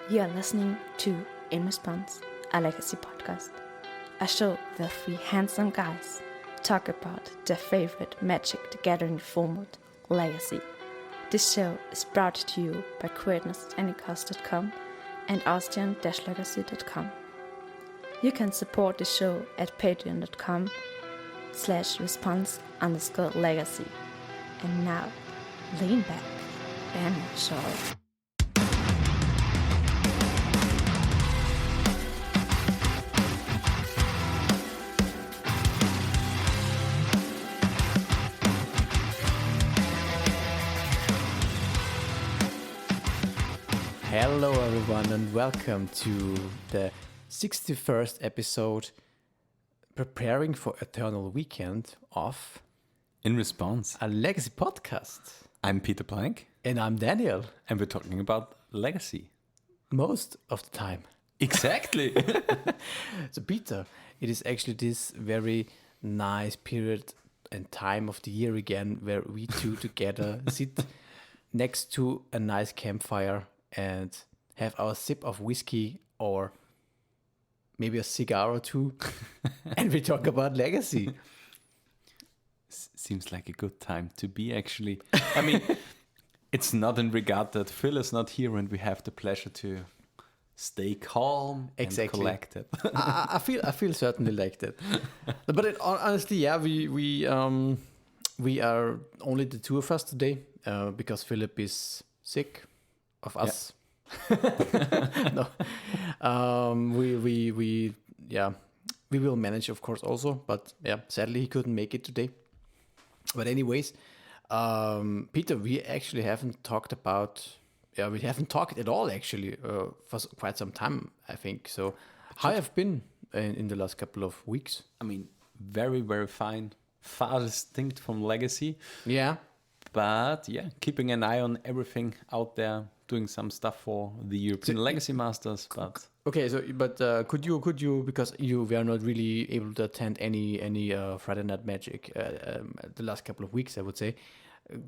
You are listening to In Response, a legacy podcast. A show where three handsome guys talk about their favorite Magic the Gathering format, Legacy. This show is brought to you by createness@anycost.com and austrian-legacy.com. You can support the show at patreon.com/response_legacy. And now, lean back and enjoy. Hello everyone and welcome to the 61st episode preparing for Eternal Weekend of In Response. a Legacy podcast. I'm Peter Plank, And I'm Daniel, and we're talking about legacy. most of the time. Exactly. So Peter, it is actually this very nice period and time of the year again where we two together sit next to a nice campfire and have our sip of whiskey or maybe a cigar or two and we talk about legacy. Seems like a good time to be, actually. I mean, it's not in regard that Phil is not here and we have the pleasure to stay calm Exactly. and collected. I feel certainly like that. But honestly, yeah, we are only the two of us today because Philip is sick of us. No, we will manage, of course, also. But yeah, sadly he couldn't make it today. But anyways, Peter, we actually haven't talked about. Yeah, we haven't talked at all actually for quite some time, I think. So, how have been in the last couple of weeks? I mean, very, very fine. Far distinct from legacy. Yeah. But yeah, keeping an eye on everything out there, doing some stuff for the European Legacy Masters. But Okay, so but could you because you were not really able to attend any Friday Night Magic the last couple of weeks, I would say.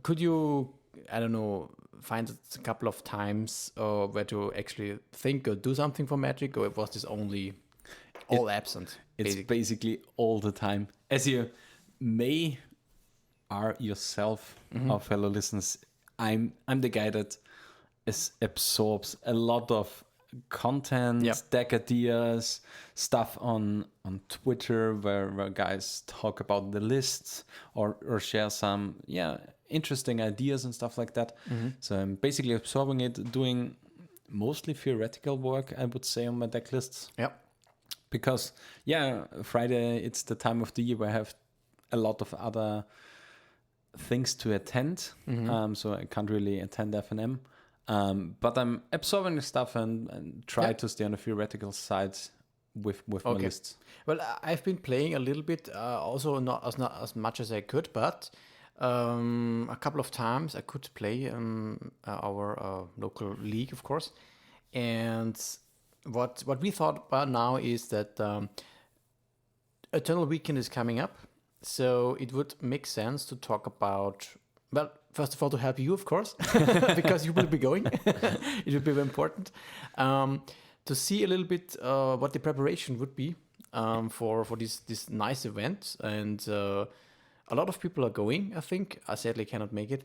Could you, I don't know, find a couple of times where to actually think or do something for Magic, or was this only all absent? it's basically all the time. As you may are yourself, our fellow listeners, I'm the guy that absorbs a lot of content, Yep. deck ideas, stuff on Twitter where guys talk about the lists or share some interesting ideas and stuff like that. So I'm basically absorbing it, doing mostly theoretical work, I would say, on my deck lists. Yep. Because Friday, it's the time of the year where I have a lot of other things to attend, so I can't really attend FNM. But I'm absorbing the stuff and try to stay on the theoretical side with my lists. Well, I've been playing a little bit, also not as much as I could, but a couple of times I could play our local league, of course. And what we thought about now is that Eternal Weekend is coming up, so it would make sense to talk about. Well, first of all, to help you, of course, because you will be going. It would be very important to see a little bit what the preparation would be for this nice event. And a lot of people are going, I think. I sadly cannot make it.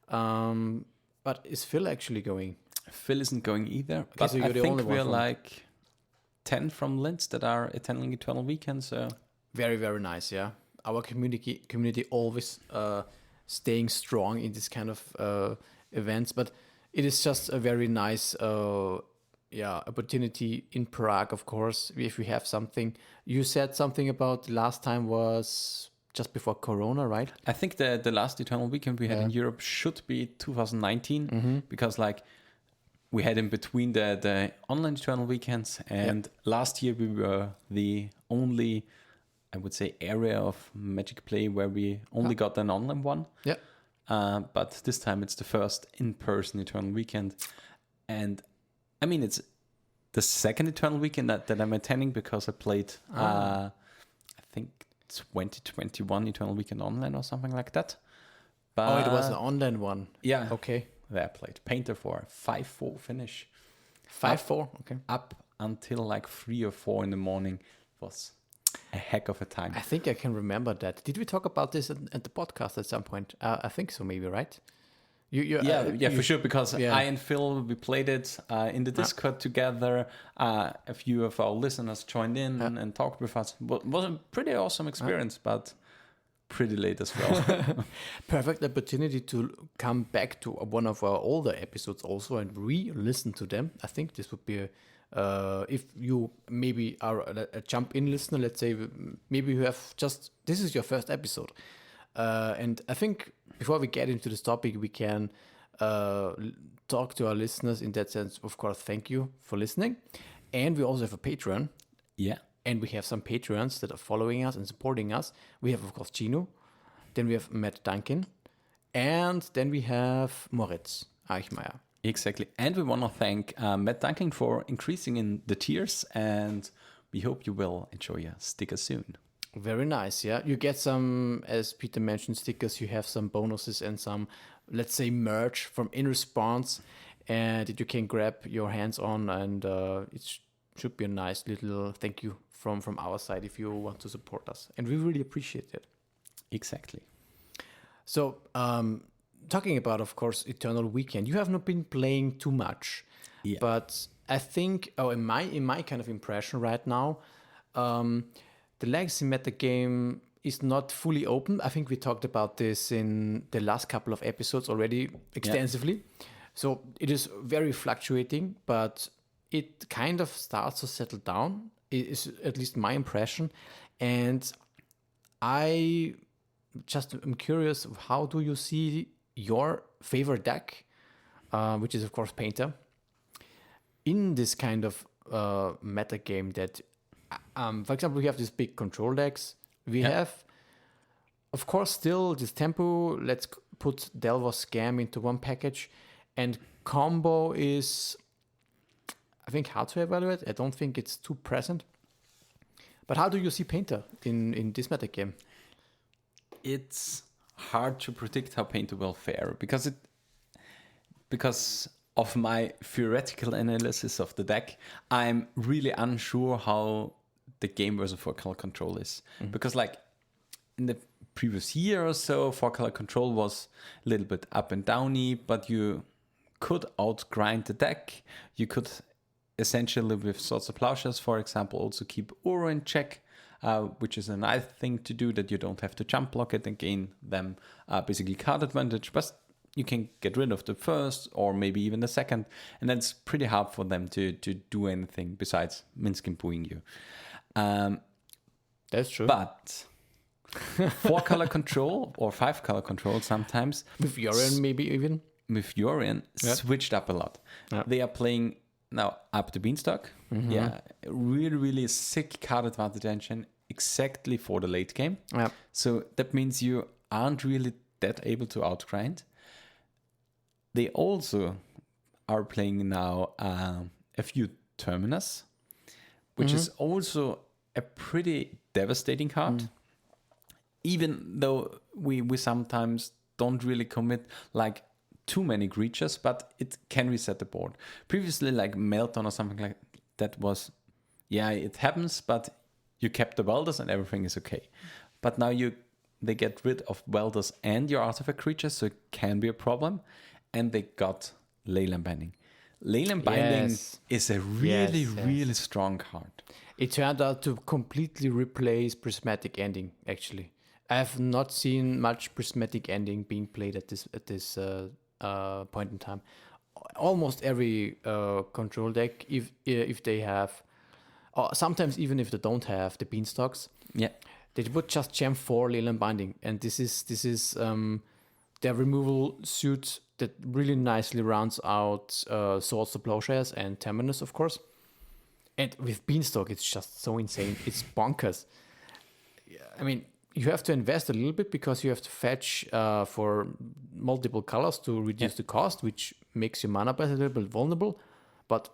But is Phil actually going? Phil isn't going either. Okay, But so you're I the think only one we're from- like 10 from Linz that are attending Eternal Weekend. So Very, very nice, yeah. Our community always staying strong in this kind of events, but it is just a very nice opportunity in Prague, of course, if we have something. You said something about the last time was just before Corona, right? I think the last Eternal Weekend we had in Europe should be 2019 because like we had in between the online Eternal Weekends and last year we were the only, I would say, area of Magic play where we only got an online one. Yeah. But this time it's the first in-person Eternal Weekend. And I mean, it's the second Eternal Weekend that I'm attending because I played, I think, 2021 Eternal Weekend online or something like that. But It was an online one. yeah. Okay. There I played Painter for a 5-4 finish. 5-4. Okay. Up until like 3 or 4 in the morning was a heck of a time. I think I can remember that. Did we talk about this at the podcast at some point? I think so, maybe, right? For sure, because yeah. I and Phil, we played it in the Discord together. A few of our listeners joined in and talked with us. Was a pretty awesome experience, but pretty late as well. Perfect opportunity to come back to one of our older episodes also and re-listen to them. I think this would be if you maybe are a jump-in listener, let's say maybe you have this is your first episode. And I think before we get into this topic, we can talk to our listeners in that sense. Of course, thank you for listening. And we also have a Patreon. Yeah. And we have some Patreons that are following us and supporting us. We have, of course, Gino. Then we have Matt Duncan. And then we have Moritz Eichmeier. Exactly. And we want to thank Matt Duncan for increasing in the tiers. And we hope you will enjoy your sticker soon. Very nice, yeah. You get some, as Peter mentioned, stickers. You have some bonuses and some, let's say, merch from In Response, and that you can grab your hands on. And it should be a nice little thank you from our side if you want to support us. And we really appreciate it. Exactly. So, talking about, of course, Eternal Weekend, you have not been playing too much. Yeah. But I think, in my kind of impression right now, the legacy metagame is not fully open. I think we talked about this in the last couple of episodes already extensively. Yeah. So it is very fluctuating, but it kind of starts to settle down. It is at least my impression. And I'm curious, how do you see your favorite deck, which is, of course, Painter, in this kind of metagame that... for example, we have these big control decks. We have, of course, still this tempo. Let's put Delvos Scam into one package. And combo is, I think, hard to evaluate. I don't think it's too present. But how do you see Painter in this metagame? It's hard to predict how Painter will fare because of my theoretical analysis of the deck. I'm really unsure how the game versus 4-color control is. Because like in the previous year or so, 4-color control was a little bit up and downy, but you could outgrind the deck. You could essentially, with Swords of Plowshares, for example, also keep Uro in check, which is a nice thing to do, that you don't have to jump block it and gain them basically card advantage, but you can get rid of the first or maybe even the second, and that's pretty hard for them to do anything besides Minskin booing you. That's true. But 4-color control or 5-color control sometimes. With Yorion maybe even. With Yorion switched up a lot. Yeah. They are playing now up the Beanstalk. Yeah, really, really sick card advantage engine exactly for the late game. Yeah. So that means you aren't really that able to outgrind. They also are playing now a few Terminus, which is also a pretty devastating card. Even though we sometimes don't really commit like too many creatures, but it can reset the board. Previously, like Meltdown or something like that was, it happens, but you kept the Welders and everything is okay. But now they get rid of Welders and your artifact creatures, so it can be a problem. And they got Leyland Binding. Leyland Binding is a really strong card. It turned out to completely replace Prismatic Ending, actually. I have not seen much Prismatic Ending being played at this point in time. Almost every control deck, if they have, or sometimes even if they don't have the Beanstalks, they would just jam 4 Leyland Binding, and this is their removal suit that really nicely rounds out Swords to Plowshares and Terminus, of course. And with Beanstalk, it's just so insane. It's bonkers. I mean, you have to invest a little bit because you have to fetch for multiple colors to reduce the cost, which makes your mana base a little bit vulnerable. But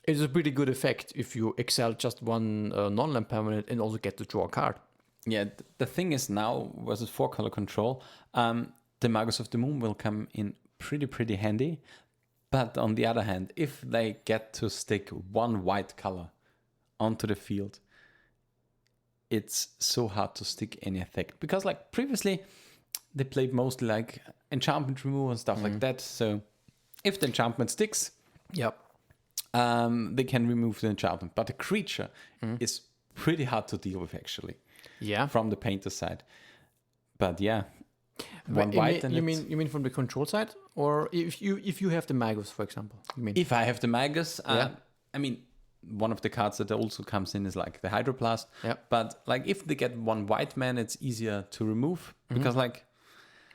it's a pretty good effect if you excel just one non-land permanent and also get to draw a card. Yeah, the thing is now versus 4-color control, the Magus of the Moon will come in pretty handy. But on the other hand, if they get to stick one white color onto the field, it's so hard to stick any effect. Because like previously, they played mostly like enchantment removal and stuff like that. So if the enchantment sticks, Yep. they can remove the enchantment. But the creature is pretty hard to deal with actually. Yeah. From the painter side. But yeah. But you mean from the control side, or if you have the Magus, for example? You mean if I have the Magus, I mean, one of the cards that also comes in is like the Hydroblast. Yeah. But like if they get one white man, it's easier to remove because like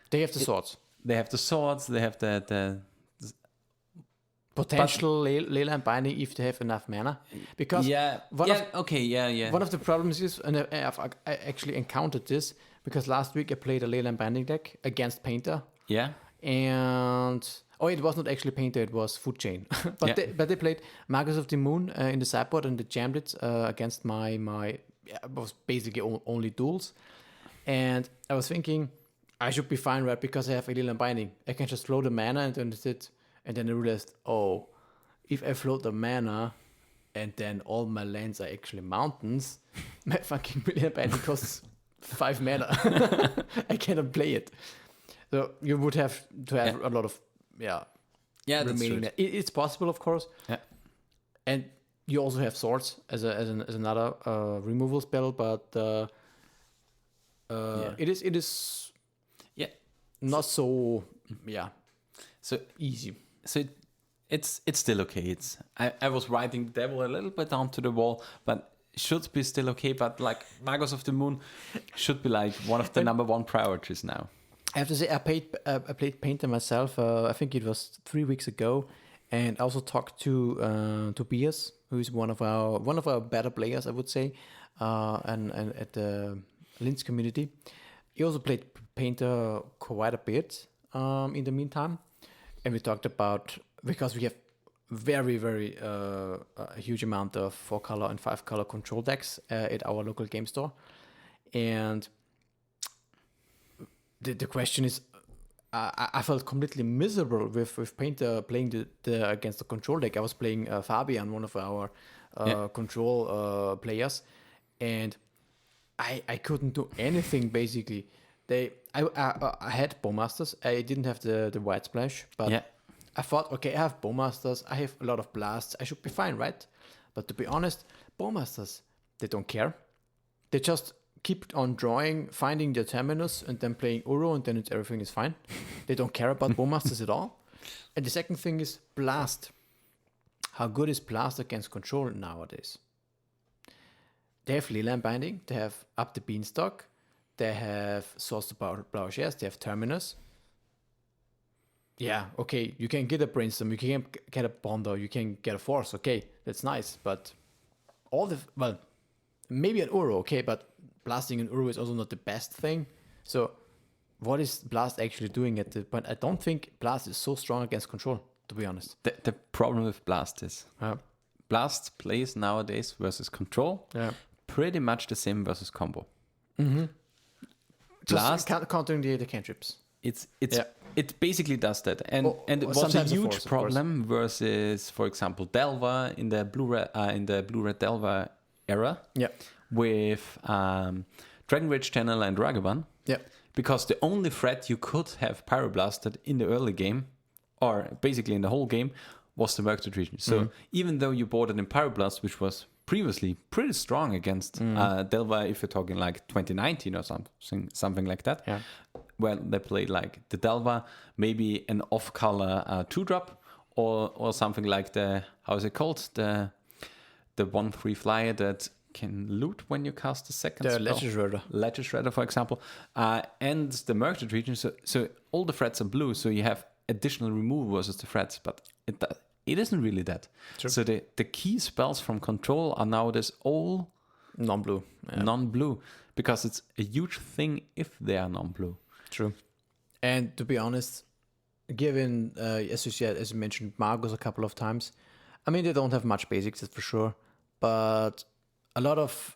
they have the swords, they have the swords, they have the potential Leyline Binding if they have enough mana. Because one of the problems is, and I actually encountered this because last week I played a Leyline Binding deck against Painter. Yeah. And it was not actually Painter, it was Food Chain. but they played Magus of the Moon in the sideboard, and they jammed it against my it was basically only duels. And I was thinking I should be fine, right? Because I have a Leyline Binding. I can just float the mana and then sit. And then I realized, if I float the mana and then all my lands are actually mountains, my fucking Leyline Binding costs 5 mana. I cannot play it. So you would have to have a lot of remaining. That's It's possible, of course. Yeah. And you also have swords as another removal spell, but it is not so so easy. So it's still okay. I was riding the devil a little bit onto the wall, but should be still okay. But like Magus of the Moon should be like one of the number one priorities now. I have to say, I played Painter myself. I think it was 3 weeks ago, and I also talked to Tobias, who is one of our better players, I would say, and at the Linz community. He also played Painter quite a bit in the meantime, and we talked about, because we have very, very a huge amount of 4-color and 5-color control decks at our local game store, and the question is, I felt completely miserable with Painter playing the against the control deck. I was playing Fabian, one of our control players, and I couldn't do anything basically. I had Bowmasters. I didn't have the White Splash, but I thought, okay, I have Bowmasters. I have a lot of blasts. I should be fine, right? But to be honest, Bowmasters, they don't care. They just keep on drawing, finding their terminus, and then playing Uro, and then everything is fine. They don't care about Bowmasters at all. And the second thing is Blast. How good is Blast against control nowadays? They have Leyline Binding, they have Up the Beanstalk, they have Source to Plowshares, they have Terminus. Yeah, okay, you can get a Brainstorm, you can get a Bondo, you can get a Force, okay, that's nice, but maybe an Uro, okay, but blasting an Uro is also not the best thing. So what is Blast actually doing at the point? I don't think Blast is so strong against control, to be honest. The problem with Blast is Blast plays nowadays versus control pretty much the same versus combo. Mm-hmm. Blast just countering the cantrips. It basically does that, and it was a huge problem versus, for example, Delva in the blue-red Delva era. Yeah. With Dragon Rage Channel and Ragavan. Yeah. Because the only threat you could have Pyroblasted in the early game, or basically in the whole game, was the Merced Region. So even though you boarded in Pyroblast, which was previously pretty strong against Delva, if you're talking like 2019 or something like that, where they played like the Delva, maybe an off-color 2-drop, or something like the, how is it called? The 1/3 flyer that can loot when you cast a second spell. Ledger Shredder, for example. And the Merced Region, so all the threats are blue, so you have additional removal versus the threats, but it isn't really that. True. So the key spells from control are nowadays all non-blue. Non-blue, because it's a huge thing if they are non-blue. True. And to be honest, given, as you mentioned, Magus a couple of times, I mean, they don't have much basics, that's for sure, but a lot of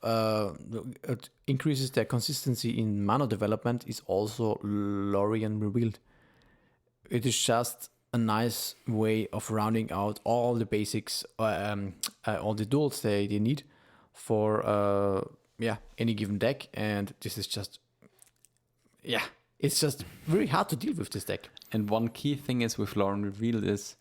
it increases their consistency in mana development is also Lorien Revealed. It is just a nice way of rounding out all the basics, all the duels they need for any given deck. And this is just it's just very hard to deal with this deck. And one key thing is with Lauren Revealed is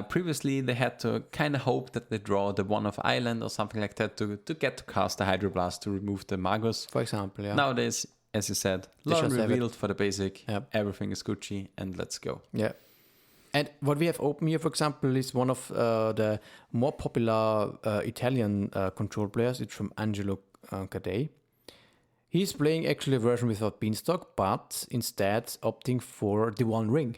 previously they had to kind of hope that they draw the one of Island or something like that to get to cast the Hydroblast to remove the Magus. For example, yeah. Nowadays, as you said, They Lauren just have Revealed for the basic. Yep. Everything is Gucci and let's go. Yeah. And what we have open here, for example, is one of the more popular Italian control players. It's from Angelo Cadei. He's playing actually a version without Beanstalk, but instead opting for the One Ring.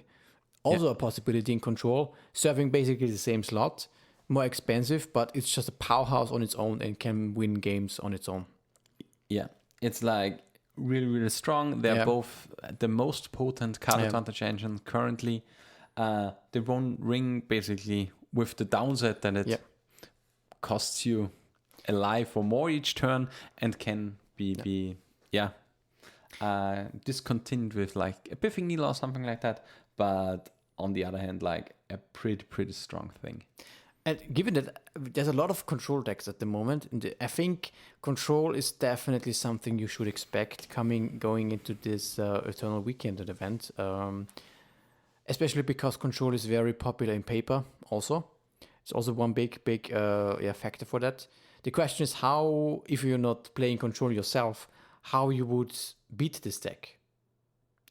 Also a possibility in control, serving basically the same slot, more expensive, but it's just a powerhouse on its own and can win games on its own. Yeah, it's like really, really strong. They're both the most potent card advantage engine currently. The One Ring basically with the downside that it costs you a life or more each turn and can be discontinued with like a Biffing Needle or something like that. But on the other hand, like a pretty strong thing. And given that there's a lot of control decks at the moment, and I think control is definitely something you should expect going into this Eternal Weekend event. Especially because control is very popular in paper also. It's also one big factor for that. The question is how, if you're not playing control yourself, how you would beat this deck.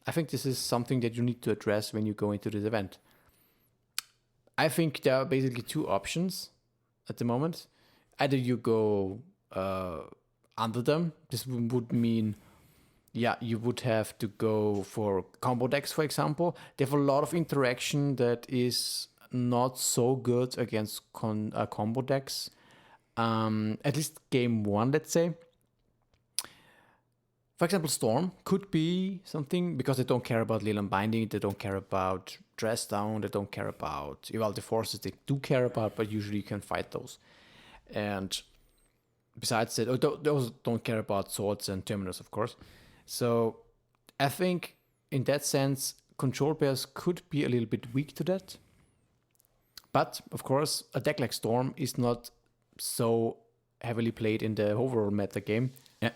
I think this is something that you need to address when you go into this event. I think there are basically two options at the moment. Either you go under them. This would mean, you would have to go for combo decks, for example. They have a lot of interaction that is not so good against combo decks. At least game one, let's say. For example, Storm could be something because they don't care about Leland Binding, they don't care about Dress Down, they don't care about Evaldi Forces, they do care about, but usually you can fight those. And besides that, those don't care about Swords and Terminus, of course. So I think in that sense, control players could be a little bit weak to that. But of course, a deck like Storm is not so heavily played in the overall meta game,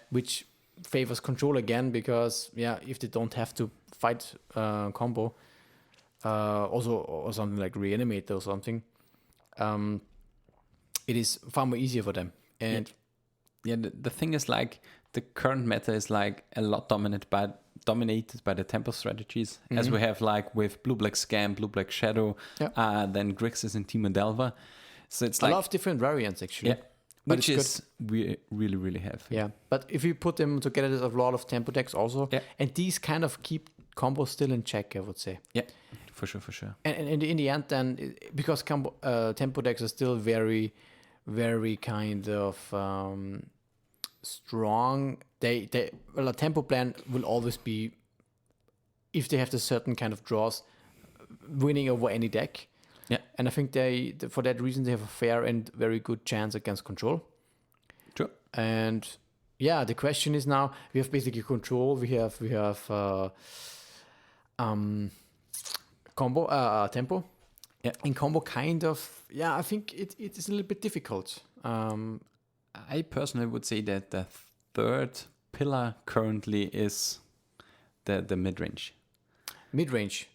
which favors control again because if they don't have to fight combo or something like Reanimate or something, it is far more easier for them. And the thing is like the current meta is like a lot dominated by the tempo strategies, as we have like with Blue-Black Scam, Blue-Black Shadow, then Grixis and Team Delver. So it's a like lot of different variants actually. Yeah. Which is really, really heavy. Yeah, but if you put them together, there's a lot of tempo decks also. Yeah. And these kind of keep combos still in check, I would say. Yeah, for sure. And in the end, then, because tempo decks are still very, very kind of strong, a tempo plan will always be, if they have the certain kind of draws, winning over any deck. Yeah, and I think for that reason, they have a fair and very good chance against control. True. And the question is now, we have basically control, we have combo, tempo. Yeah. In combo, kind of, I think it is a little bit difficult. I personally would say that the third pillar currently is the mid-range. Mid-range.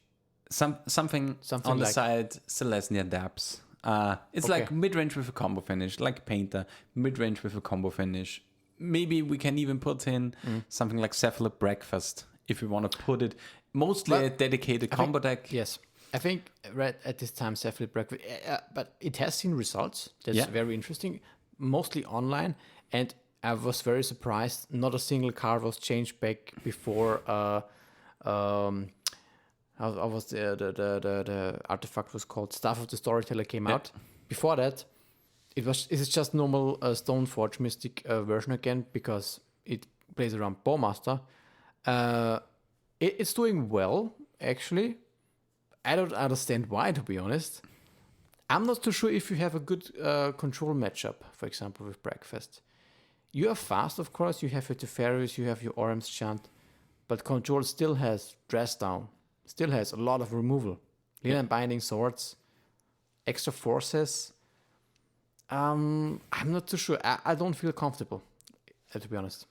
Something on the side still has near depths. It's like mid-range with a combo finish, like Painter, mid-range with a combo finish. Maybe we can even put in something like Cephalid Breakfast if we want to put it mostly a dedicated combo deck. Yes, I think right at this time Cephalid Breakfast, but it has seen results. That's very interesting, mostly online, and I was very surprised. Not a single card was changed back before. How was the artifact was called? Staff of the Storyteller came out. Before that, it's just normal Stoneforge Mystic version again because it plays around Bowmaster. It's doing well actually. I don't understand why, to be honest. I'm not too sure if you have a good control matchup, for example, with Breakfast. You are fast, of course. You have your Teferius, you have your Orem's Chant, but control still has Dress Down. Still has a lot of removal. Linen binding swords, extra forces. I'm not too sure. I don't feel comfortable, to be honest.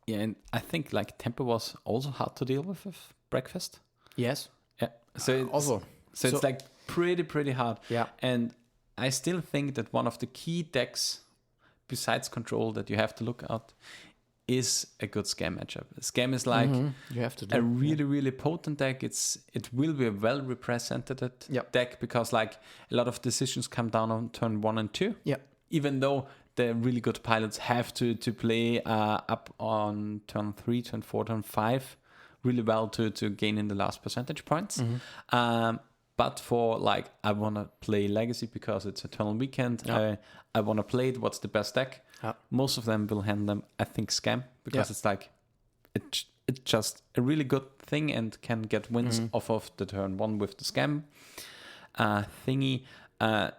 Yeah, and I think like tempo was also hard to deal with breakfast. Yes. Yeah. So Also, it's like pretty hard. Yeah. And I still think that one of the key decks besides control that you have to look at is a good scam matchup. Scam is like you have to do a really potent deck. It will be a well represented deck because like a lot of decisions come down on turn 1 and 2. Yeah. Even though the really good pilots have to play up on turn 3, turn 4, turn 5 really well to gain in the last percentage points. But for like, I want to play Legacy because it's Eternal Weekend. Yeah. I want to play it. What's the best deck? Yeah. Most of them will hand them, I think, Scam because it's like, it's just a really good thing and can get wins off of the turn 1 with the Scam thingy.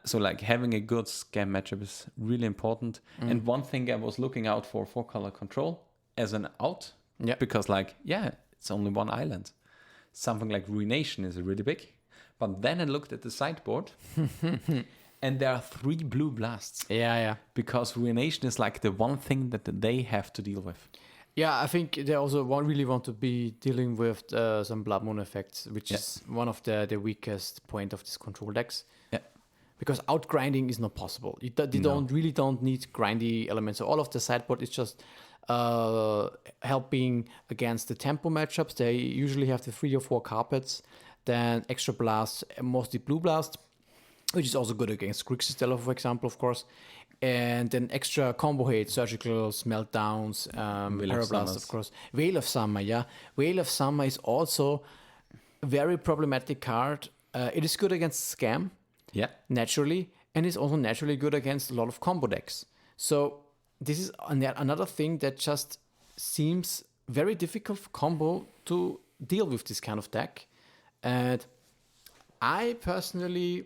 So like having a good Scam matchup is really important. And one thing I was looking out for 4-color control as an out. Yeah. Because like, it's only one island. Something like Ruination is really big. But then I looked at the sideboard and there are 3 blue blasts. Yeah. Because Ruination is like the one thing that they have to deal with. Yeah, I think they also really want to be dealing with some Blood Moon effects, which is one of the weakest point of these control decks. Yeah. Because outgrinding is not possible. They don't need grindy elements. So all of the sideboard is just helping against the tempo matchups. They usually have the 3 or 4 carpets, then extra blasts, mostly blue blast, which is also good against Grixis Stellar, for example, of course. And then extra combo hate, surgicals, meltdowns, Parablast, of course. Veil of Summer, yeah. Veil of Summer is also a very problematic card. It is good against Scam, naturally, and it's also naturally good against a lot of combo decks. So this is another thing that just seems very difficult for combo to deal with this kind of deck. And I personally,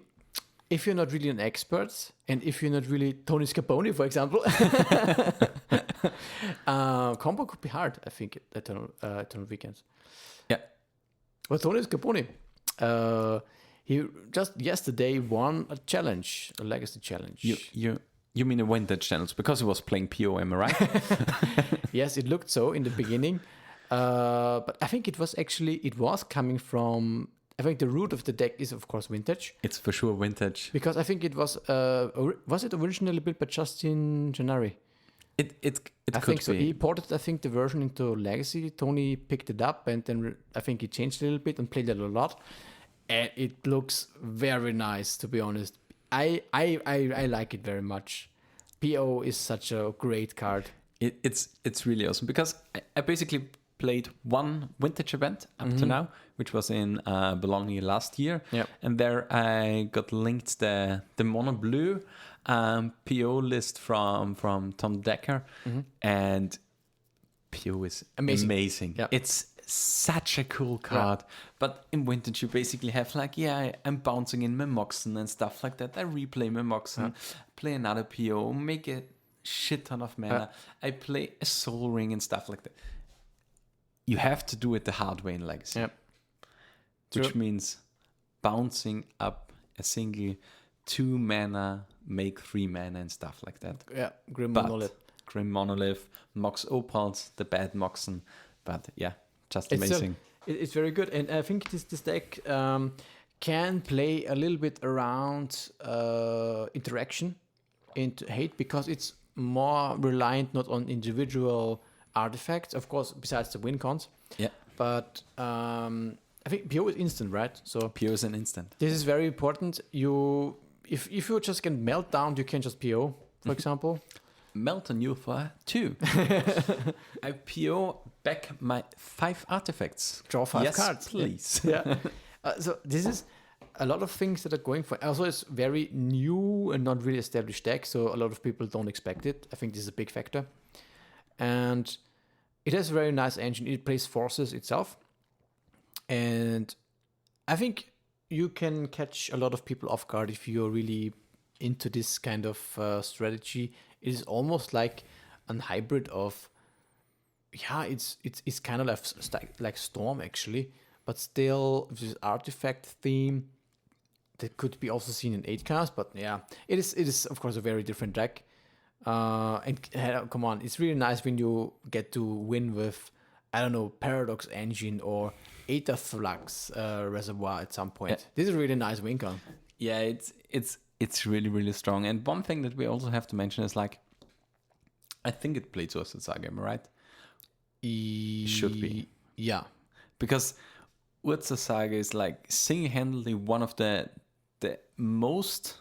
if you're not really an expert, and if you're not really Tony Scarponi, for example, combo could be hard, I think, at Eternal Weekends. Yeah. But Tony Scarponi, he just yesterday won a challenge, a Legacy challenge. You mean a vintage challenge because he was playing POM, right? Yes, it looked so in the beginning. But I think it was coming from, I think the root of the deck is, of course, vintage. It's for sure vintage. Because I think it was it originally built by Justin Gennari? It I could think so. be. He ported, I think, the version into Legacy. Tony picked it up, and then I think he changed a little bit and played it a lot. And it looks very nice, to be honest. I like it very much. PO is such a great card. It's really awesome because I basically played one vintage event up to now, which was in Bologna last year. Yep. And there I got linked the mono blue PO list from Tom Decker. And PO is amazing. Yep. It's such a cool card. But in vintage you basically have like, I'm bouncing in my Moxen and stuff like that. I replay my Moxen, play another PO, make a shit ton of mana. I play a Soul Ring and stuff like that. You have to do it the hard way in Legacy. Yep. Which means bouncing up a single 2 mana, make 3 mana and stuff like that. Yeah, Grim Monolith, Mox Opals, the bad Moxen. But just amazing. It's very good. And I think this deck can play a little bit around interaction into hate because it's more reliant not on individual artifacts, of course, besides the win cons. Yeah. But I think PO is instant, right? So PO is an instant. This is very important. If you just can melt down, you can just PO, for example. Melt on you for 2. I PO back my 5 artifacts. Draw 5 cards, please. Yeah. So this is a lot of things that are going for. Also, it's very new and not really established deck, so a lot of people don't expect it. I think this is a big factor. And it has a very nice engine. It plays forces itself. And I think you can catch a lot of people off guard if you're really into this kind of strategy. It is almost like a hybrid of, it's kind of like Storm actually, but still with this artifact theme that could be also seen in 8-cast, but yeah, it is of course a very different deck. Come on, it's really nice when you get to win with, I don't know, Paradox Engine or Aether Flux Reservoir at some point. This is a really nice win con. Yeah, it's really, really strong. And one thing that we also have to mention is like, I think it plays Ursa game, right? Should be. Yeah. Because Ursa Saga is like single-handedly one of the most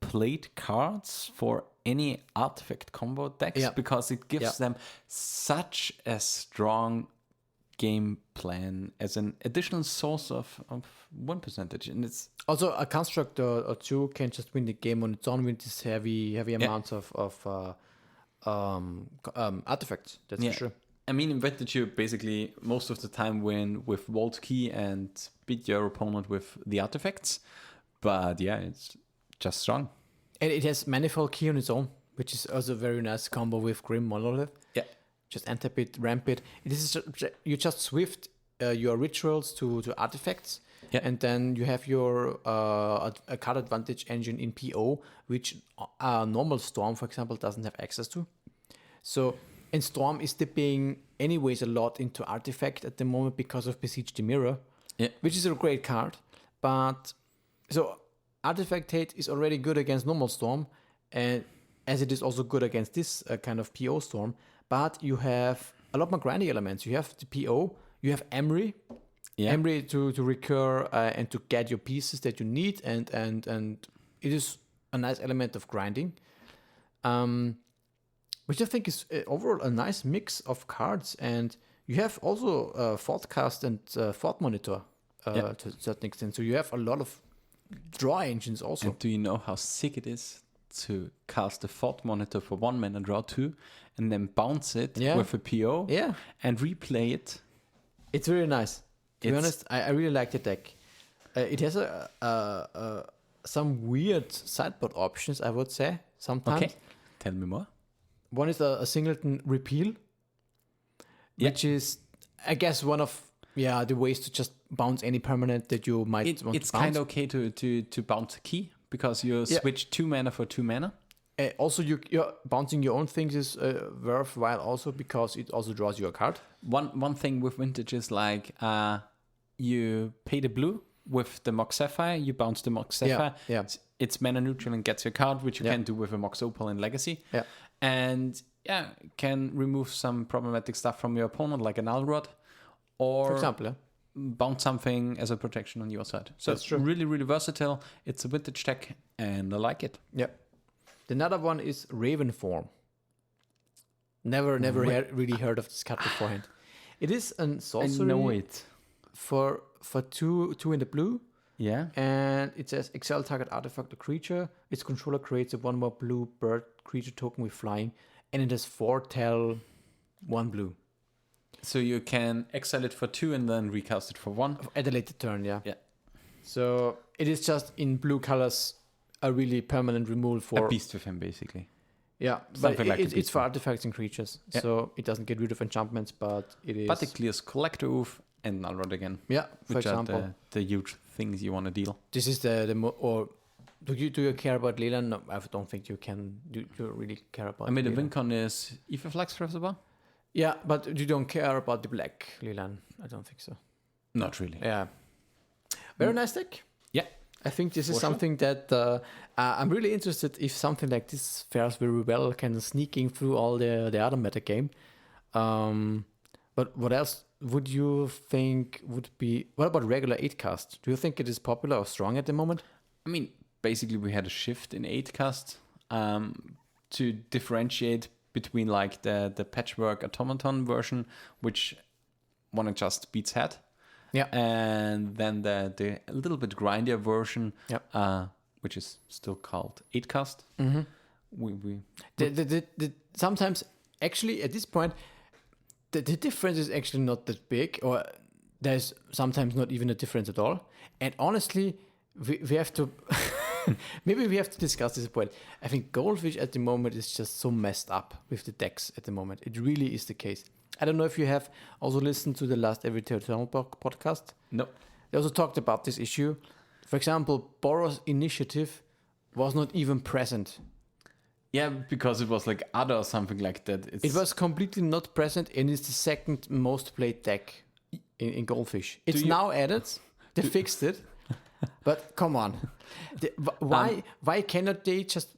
played cards for any artifact combo decks because it gives them such a strong game plan as an additional source of win percentage. And it's also a construct or two can just win the game on its own with this heavy amounts of artifacts. That's for sure. I mean, in Vintage, you basically most of the time win with Vault Key and beat your opponent with the artifacts. But yeah, it's just strong. And it has Manifold Key on its own, which is also a very nice combo with Grim Monolith. Yeah. Just untap it, ramp it. You just swift your rituals to artifacts. Yeah. And then you have your a card advantage engine in PO, which normal Storm, for example, doesn't have access to. So, and Storm is dipping anyways a lot into artifact at the moment because of Besiege the Mirror, which is a great card. But so Artifact Hate is already good against normal Storm, and as it is also good against this kind of PO Storm. But you have a lot more grindy elements. You have the PO, you have Emery. Yeah. Emery to recur and to get your pieces that you need, and it is a nice element of grinding, which I think is overall a nice mix of cards. And you have also Thoughtcast and Thought Monitor to a certain extent, so you have a lot of draw engines also. And do you know how sick it is to cast the Thought Monitor for 1 mana, draw 2, and then bounce it with a PO and replay it? It's really nice. To be honest, I really like the deck. It has some weird sideboard options, I would say, sometimes. Okay, tell me more. One is a singleton repeal, which is, I guess, one of the ways to just bounce any permanent that you might want to bounce. It's kind of okay to bounce a key, because you switch 2 mana for 2 mana. Also, you're bouncing your own things is worthwhile also, because it also draws you a card. One thing with Vintage is like you pay the blue with the Mox Sapphire, you bounce the Mox Sapphire. Yeah. It's mana neutral and gets your card, which you can do with a Mox Opal in Legacy. Yeah. And can remove some problematic stuff from your opponent, like an Alrod, or for example, bounce something as a protection on your side. So it's really, really versatile. It's a Vintage deck, and I like it. Yeah. Another one is Raven Form. Never really heard of this card beforehand. It is an sorcery. I know it. For 2 in the blue. Yeah. And it says exile target artifact or creature. Its controller creates a 1 more blue bird creature token with flying. And it has 4 tell, 1 blue. So you can exile it for 2 and then recast it for 1. At a later turn, yeah. Yeah. So it is just in blue colors a really permanent removal for... A beast with him, basically. Yeah, but it's for artifacts and creatures. Yeah. So it doesn't get rid of enchantments, but it is... But it clears Collector Oof and Nalrod again. Yeah, for which example. Are the huge things you want to deal. This is or do you care about Leland? No, I don't think you can. Do you really care about? I mean, the win con is Aether Flux Reservoir. Yeah, but you don't care about the black Leland. I don't think so. Not really. Yeah. Very nice deck. Yeah. I think this is something that I'm really interested if something like this fares very well, kind of sneaking through all the other metagame. But what else would you think would be... What about regular 8-cast? Do you think it is popular or strong at the moment? I mean, basically we had a shift in 8-cast to differentiate between like the Patchwork Automaton version, which one just beats head. Yeah. And then the a little bit grindier version, which is still called 8-cast. Mm-hmm. We sometimes, actually, at this point, the difference is actually not that big, or there's sometimes not even a difference at all. And honestly, we have to... Maybe we have to discuss this point. I think Goldfish at the moment is just so messed up with the decks at the moment. It really is the case. I don't know if you have also listened to the last Every Eternal podcast. No. They also talked about this issue. For example, Boros initiative was not even present. Yeah, because it was like other or something like that. It was completely not present, and it's the second most played deck in Goldfish. It's now added. They fixed it. But come on. Why cannot they just...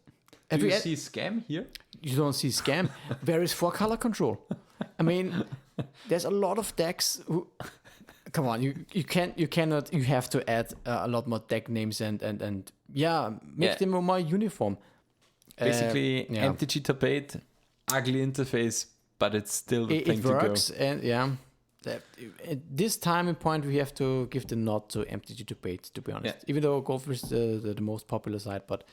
Do you see Scam here? You don't see Scam. Where is 4-color control? I mean, there's a lot of decks who... Come on, you cannot... You have to add a lot more deck names and make them more uniform. Basically, MTG Tapete, ugly interface, but it's still the thing to go. It works, and at this time and point, we have to give the nod to MTG Tapete, to be honest. Yeah. Even though Goldfish is the most popular side, but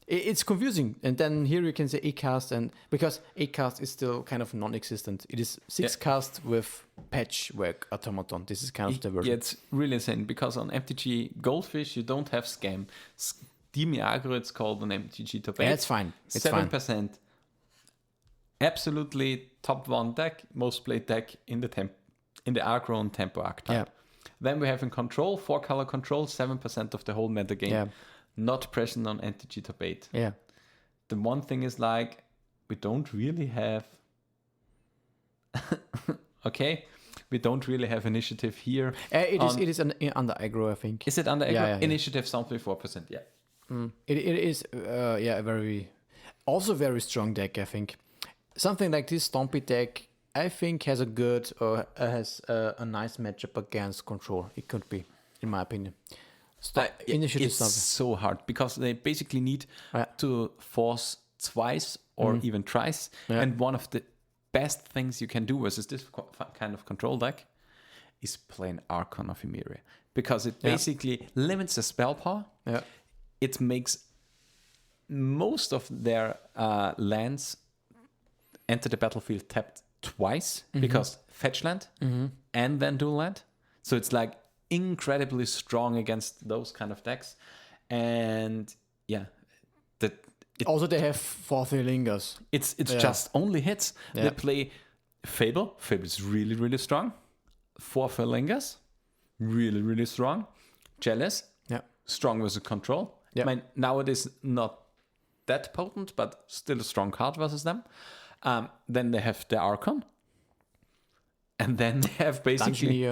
it's confusing. And then here you can say 8-cast, and because 8-cast is still kind of non-existent. It is 6-cast with Patchwork Automaton. This is kind of the version. Yeah, it's really insane, because on MTG Goldfish, you don't have Scam. Steamy Aggro, it's called on MTG Tapete. Yeah, it's fine. It's 7%. Fine. Absolutely top 1 deck, most played deck in the aggro and tempo archetype. Yeah. Then we have in control, 4-color control, 7% of the whole metagame. Yeah. Not present on MTG Tapete. Yeah. The one thing is like, we don't really have... okay, we don't really have initiative here. It is under aggro, I think. Is it under aggro? Yeah. Initiative something 4%, yeah. It is, very strong deck, I think. Something like this Stompy deck, I think has a a nice matchup against control. It could be, in my opinion. It's so hard because they basically need to force twice or even thrice. Yeah. And one of the best things you can do versus this kind of control deck is play an Archon of Emeria, because it basically limits the spell power. Yeah. It makes most of their lands enter the battlefield tapped twice, because fetch land and then dual land. So it's like incredibly strong against those kind of decks. And also they have 4 Lingers. It's just only hits. They play Fable. Fable is really, really strong. 4 Lingers, really, really strong. Jealous, strong versus control. I mean, nowadays not that potent, but still a strong card versus them. Then they have the Archon. And then they have basically...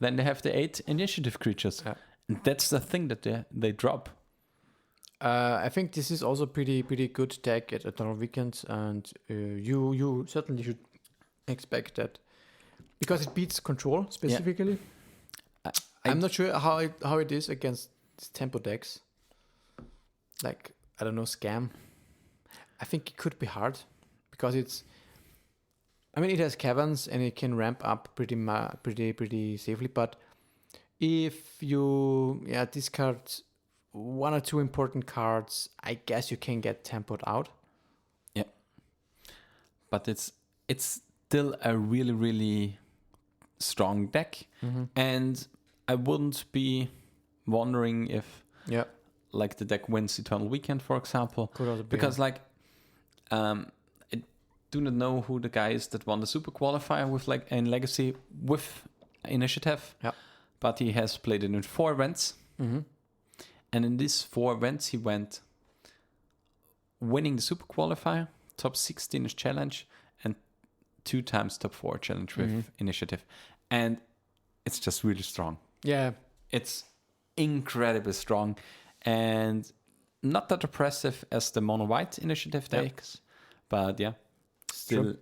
Then they have the 8 initiative creatures. Yeah. And that's the thing that they drop. I think this is also pretty good deck at Eternal Weekends, and you certainly should expect that. Because it beats control, specifically. Yeah. I'm not sure how it is against tempo decks. Like, I don't know, Scam. I think it could be hard, because it has caverns and it can ramp up pretty safely. But if you discard 1 or 2 important cards, I guess you can get tempoed out. Yeah, but it's still a really, really strong deck, and I wouldn't be wondering if like the deck wins Eternal Weekend, for example, could also be, because I do not know who the guy is that won the Super Qualifier with in Legacy with Initiative, but he has played it in 4 events, and in these 4 events he went winning the Super Qualifier, top 16 is challenge, and 2 times top 4 challenge with Initiative, and it's just really strong. Yeah, it's incredibly strong, and not that oppressive as the mono white Initiative decks, but still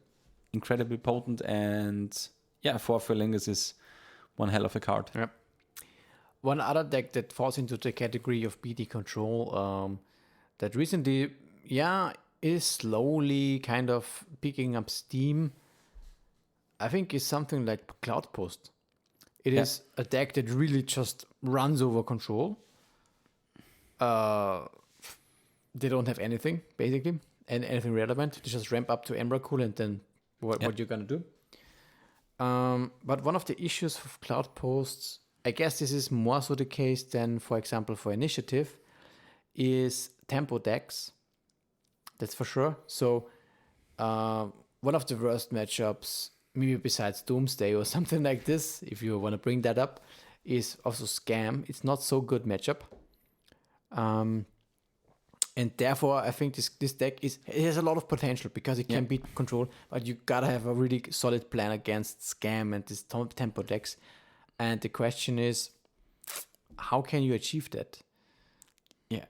incredibly potent. And 4 Lingers is one hell of a card. Yep. One other deck that falls into the category of BD control, that recently is slowly kind of picking up steam, I think, is something like Cloudpost. It is a deck that really just runs over control. They don't have anything, basically, and anything relevant. They just ramp up to Emrakul, and then what you're going to do. But one of the issues with Cloudposts, I guess this is more so the case than, for example, for Initiative, is tempo decks. That's for sure. So one of the worst matchups, maybe besides Doomsday or something like this, if you want to bring that up, is also Scam. It's not so good matchup. And therefore, I think this deck it has a lot of potential because it can beat Control, but you gotta have a really solid plan against Scam and this tempo decks. And the question is, how can you achieve that? Yeah,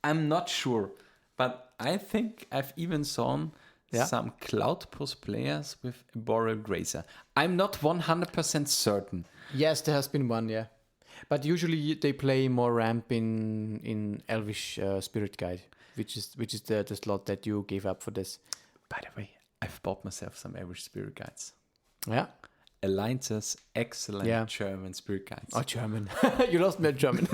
I'm not sure, but I think I've even seen some Cloud Post players with a Boreal Grazer. I'm not 100% certain. Yes, there has been one, yeah. But usually they play more ramp in Elvish Spirit Guide, which is the slot that you gave up for this. By the way, I've bought myself some Elvish Spirit Guides. Yeah. Alliance's excellent German Spirit Guides. Oh, German. You lost me at German.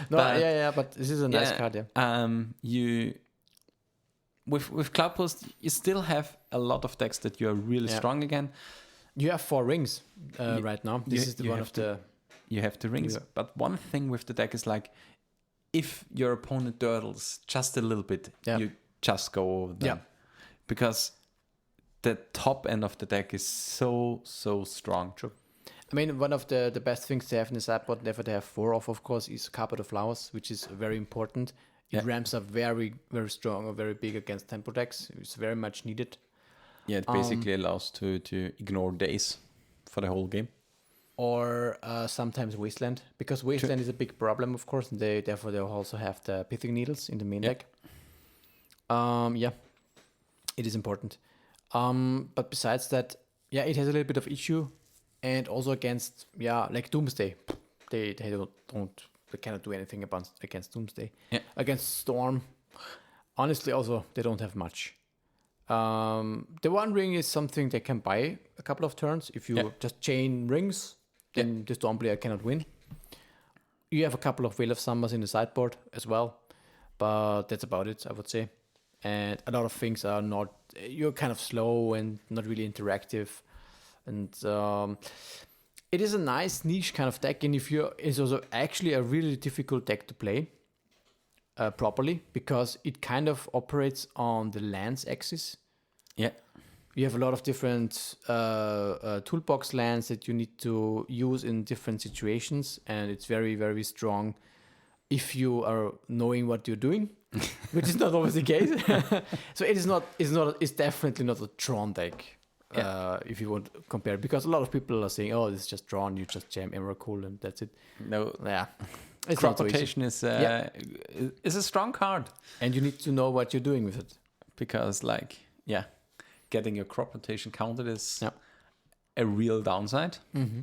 But this is a nice card, yeah. You with Cloud Post, you still have a lot of decks that you are really strong again. You have 4 rings right now. This is one of the... You have the rings. But one thing with the deck is like, if your opponent turtles just a little bit, you just go over them. Yeah. Because the top end of the deck is so strong. True. I mean, one of the best things they have in the sideboard, never they have 4 of course, is Carpet of Flowers, which is very important. It ramps up very, very strong or very big against tempo decks. It's very much needed. Yeah, it basically allows to ignore days for the whole game. Or sometimes Wasteland, because Wasteland is a big problem, of course, and therefore they also have the Pithing Needles in the main deck. It is important. But besides that, it has a little bit of issue, and also against like Doomsday, they cannot do anything against Doomsday. Yeah. Against Storm, honestly, also they don't have much. The one ring is something they can buy a couple of turns. If you just chain rings, then the Storm player cannot win. You have a couple of Veil of Summers in the sideboard as well, but that's about it, I would say. And a lot of things are not... You're kind of slow and not really interactive. And it is a nice niche kind of deck, and it's also actually a really difficult deck to play properly, because it kind of operates on the lands axis. Yeah. You have a lot of different toolbox lands that you need to use in different situations, and it's very, very strong if you are knowing what you're doing, which is not always the case. So it's definitely not a Tron deck. If you want to compare, because a lot of people are saying, "Oh, this is just Tron. You just jam Emrakul and that's it." No, it's crop rotation is a strong card, and you need to know what you're doing with it, because getting your crop rotation counted is a real downside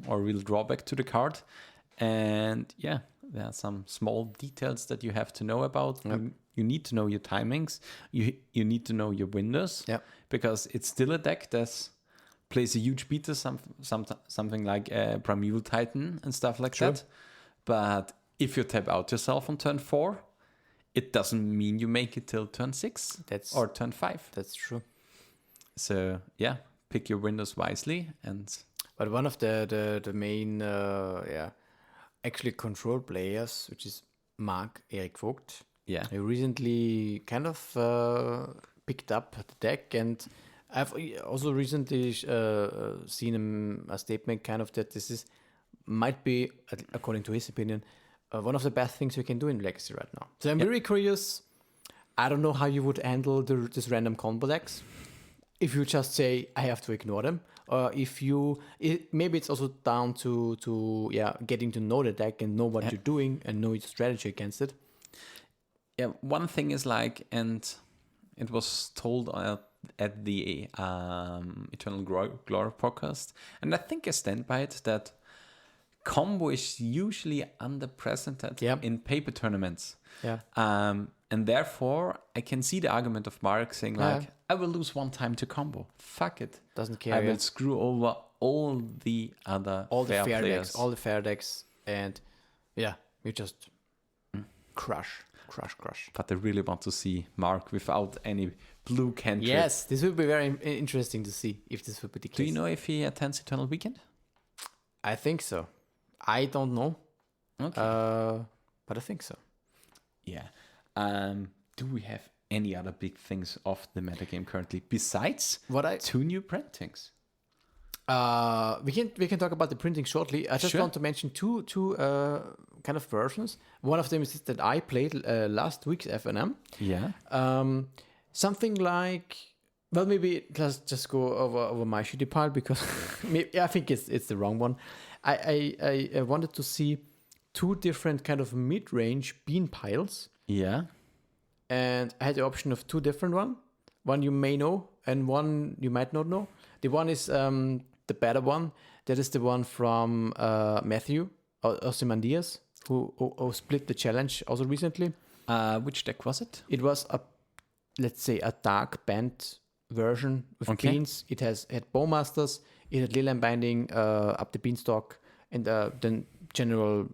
or a real drawback to the card. And there are some small details that you have to know about. You need to know your timings. You need to know your windows, because it's still a deck that plays a huge beta, something like Primeval Titan and stuff like that. But if you tap out yourself on turn 4, it doesn't mean you make it till turn 6 or turn 5. That's true. So pick your windows wisely. But one of the main actually control players, which is Mark Erik Vogt, he recently kind of picked up the deck, and I've also recently seen a statement kind of that this might be, according to his opinion, one of the best things you can do in Legacy right now. So I'm very curious. I don't know how you would handle this random combo decks. If you just say, I have to ignore them, or if maybe it's also down to getting to know the deck and know what you're doing and know your strategy against it. Yeah, one thing is and it was told at the Eternal Glory podcast, and I think I stand by it, that combo is usually underrepresented in paper tournaments. Yeah. And therefore, I can see the argument of Mark saying I will lose one time to combo. Fuck it. Doesn't care. I will screw over all the other fair players. All the fair decks, and you just crush. But I really want to see Mark without any blue cantrip. Yes, this would be very interesting to see if this would be the case. Do you know if he attends Eternal Weekend? I think so. I don't know. Okay. But I think so. Yeah. Do we have any other big things off the metagame currently besides 2 new printings? We can talk about the printing shortly. I just Sure. want to mention two kind of versions. One of them is that I played last week's FNM. Yeah. Something like, well, maybe let's just go over my shitty pile because I think it's the wrong one. I wanted to see two different kind of mid-range bean piles, Yeah. and I had the option of two different one. One you may know, and one you might not know. The one is the better one. That is the one from Matthew Ozymandias, who split the challenge also recently. Which deck was it? It was let's say a dark band version with Okay. beans. It had Bowmasters, it had Leyline Binding, up the Beanstalk, and then general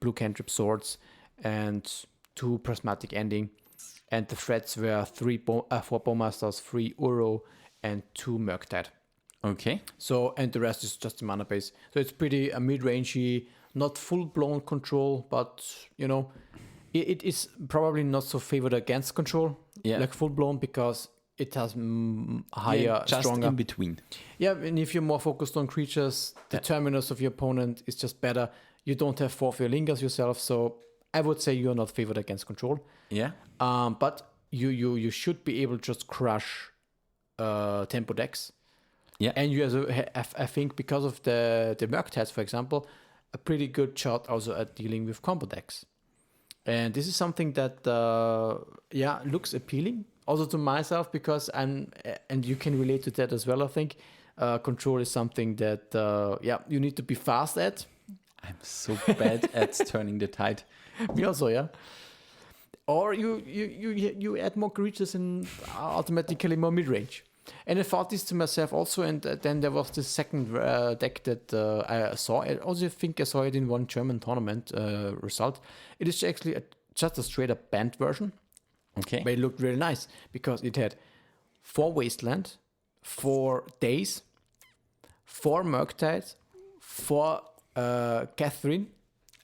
blue cantrip swords, and 2 prismatic ending. And the threats were 4 Bowmasters, 3 Uro, and 2 Murktide. Okay. So, and the rest is just the mana base. So it's pretty mid-rangey, not full-blown control, but, it is probably not so favored against control, Yeah. like full-blown, because it has higher, just stronger. in between. Yeah, and if you're more focused on creatures, the terminus of your opponent is just better. You don't have 4 of your lingers yourself, so I would say you're not favored against control. Yeah. But you should be able to just crush tempo decks. Yeah. And you also I think because of the Murktides, for example, a pretty good shot also at dealing with combo decks. And this is something that looks appealing also to myself, because and you can relate to that as well, I think. Control is something that you need to be fast at. I'm so bad at turning the tide. Me also, yeah. Or you add more creatures and automatically more mid-range. And I thought this to myself also, and then there was the second deck that I saw. I also think I saw it in one German tournament result. It is actually just a straight-up banned version, Okay. but it looked really nice because it had 4 Wasteland, 4 Days, 4 Murktides, 4 Catherine,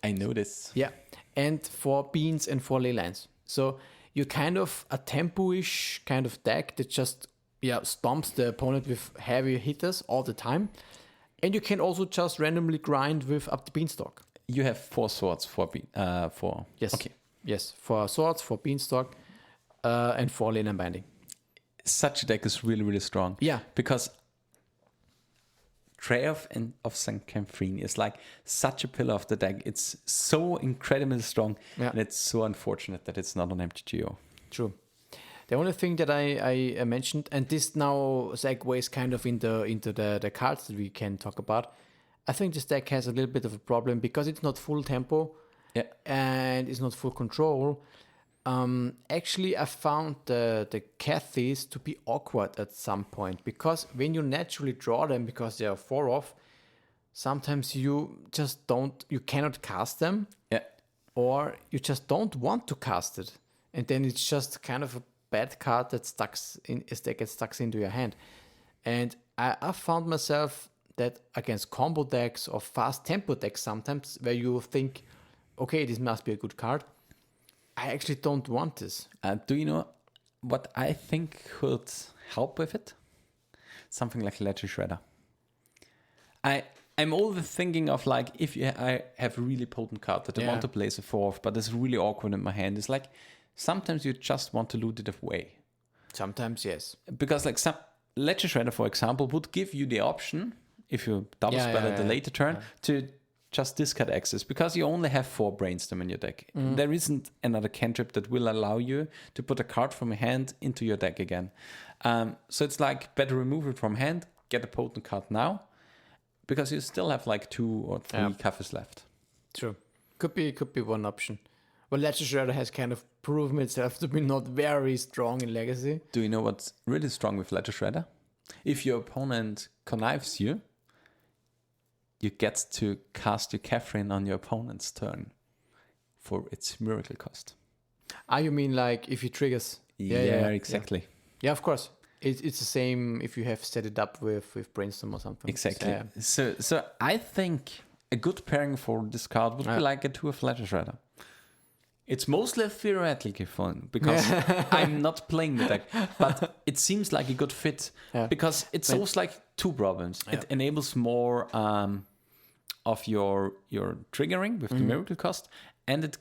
I know this. yeah, and 4 Beans and 4 Leylines. So you're kind of a tempo-ish kind of deck that just stomps the opponent with heavy hitters all the time. And you can also just randomly grind with up the Beanstalk. You have 4 swords for Yes. Okay. Yes, 4 swords, 4 Beanstalk, and 4 Leyline Binding. Such a deck is really, really strong. Yeah. Because Triumph of St. Catherine is like such a pillar of the deck. It's so incredibly strong. Yeah. And it's so unfortunate that it's not on MTGO. True. The only thing that I mentioned, and this now segues kind of into the cards that we can talk about. I think this deck has a little bit of a problem because it's not full tempo, Yeah. and it's not full control. Actually, I found the Cathies to be awkward at some point, because when you naturally draw them, because they are 4 off, sometimes you cannot cast them, Yeah. or you just don't want to cast it, and then it's just kind of a bad card that gets stuck into your hand. And I found myself that against combo decks or fast tempo decks sometimes, where you think, okay, this must be a good card, I actually don't want this. Do you know what I think could help with it? Something like Ledger Shredder. I'm always thinking of like, if I have a really potent card that I want to place a 4th, but it's really awkward in my hand. It's like sometimes you just want to loot it away. Sometimes, yes. Because like some Ledger Shredder, for example, would give you the option, if you double spell at the later turn, to just discard access, because you only have 4 Brainstorm in your deck. There isn't another cantrip that will allow you to put a card from your hand into your deck again. So it's like better remove it from hand, get a potent card now, because you still have like 2 or 3 Cafes left. True. Could be one option. Well, Ledger Shredder has kind of proven itself to be not very strong in Legacy. Do you know what's really strong with Ledger Shredder? If your opponent connives you, you get to cast your Catherine on your opponent's turn for its miracle cost. You mean like if he triggers? Yeah, exactly. Yeah, of course. It's the same if you have set it up with Brainstorm or something. Exactly. Yeah. So I think a good pairing for this card would be like a 2 of Ledger Shredder. It's mostly theoretically fun because I'm not playing the deck, but it seems like a good fit because it solves like two problems. It enables more of your triggering with the miracle cost, and it